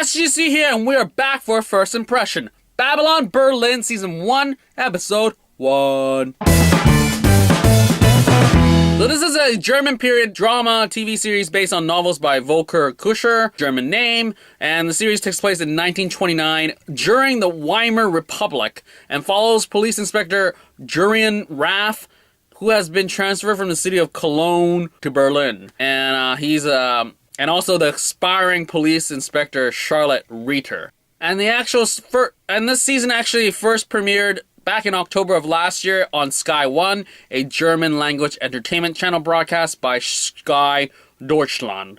SGC here, and we are back for a first impression. Babylon Berlin Season 1, Episode 1. So this is a German period drama TV series based on novels by Volker Bruch, German name, and the series takes place in 1929 during the Weimar Republic and follows police inspector Julian Raff, who has been transferred from the city of Cologne to Berlin, and and also the aspiring police inspector Charlotte Ritter. And this season actually first premiered back in October of last year on Sky 1, a German language entertainment channel broadcast by Sky Deutschland.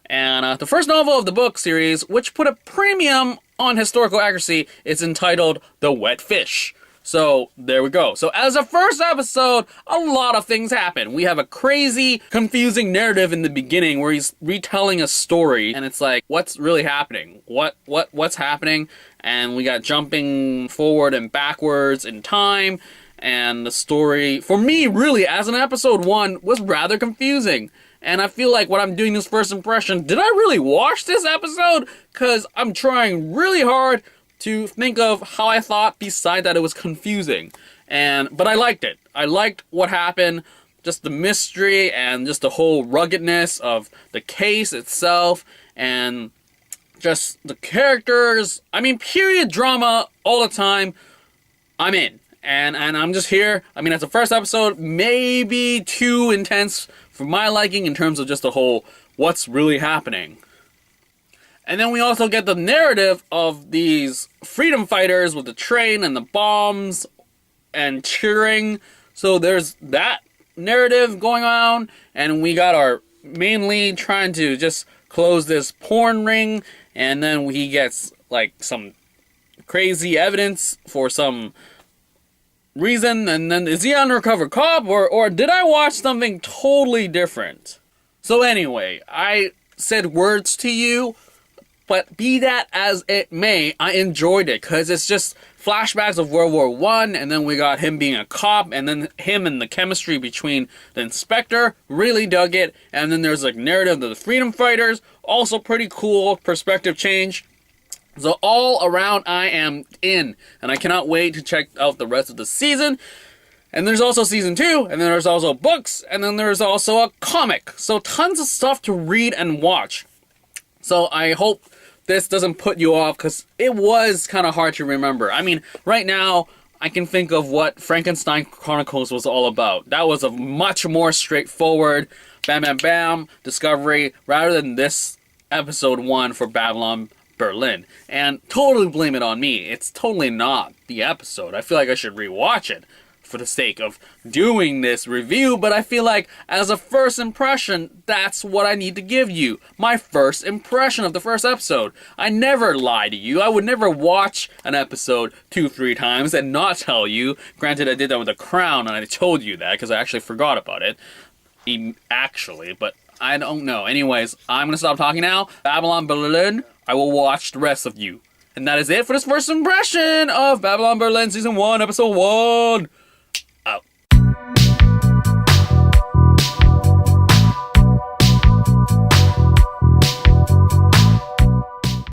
And the first novel of the book series, which put a premium on historical accuracy, is entitled The Wet Fish. So, there we go. So, as a first episode, a lot of things happen. We have a crazy, confusing narrative in the beginning where he's retelling a story, and it's like, what's really happening? What's happening? And we got jumping forward and backwards in time, and the story, for me, really, as an episode 1, was rather confusing. And I feel like when I'm doing this first impression, did I really watch this episode? Because I'm trying really hard to think of how I thought beside that it was confusing. But I liked it. I liked what happened, just the mystery and just the whole ruggedness of the case itself and just the characters. I mean, period drama all the time. I'm in. And I'm just here. I mean, as the first episode, maybe too intense for my liking in terms of just the whole what's really happening. And then we also get the narrative of these freedom fighters with the train and the bombs and cheering. So there's that narrative going on. And we got our main lead trying to just close this porn ring. And then he gets like some crazy evidence for some reason. And then is he an undercover cop? Or did I watch something totally different? So anyway, I said words to you. But be that as it may, I enjoyed it because it's just flashbacks of World War I, and then we got him being a cop, and then him and the chemistry between the inspector, really dug it, and then there's like narrative of the freedom fighters, also pretty cool perspective change. So all around I am in, and I cannot wait to check out the rest of the season. And there's also season 2, and then there's also books, and then there's also a comic. So tons of stuff to read and watch. So I hope this doesn't put you off, because it was kind of hard to remember. I mean, right now, I can think of what Frankenstein Chronicles was all about. That was a much more straightforward, bam, bam, bam, discovery, rather than this episode 1 for Babylon Berlin. And totally blame it on me. It's totally not the episode. I feel like I should rewatch it for the sake of doing this review, but I feel like as a first impression, that's what I need to give you. My first impression of the first episode. I never lie to you. I would never watch an episode 2-3 times and not tell you. Granted, I did that with The Crown, and I told you that because I actually forgot about it. But I don't know. Anyways, I'm gonna stop talking now. Babylon Berlin, I will watch the rest of you. And that is it for this first impression of Babylon Berlin Season 1, Episode 1.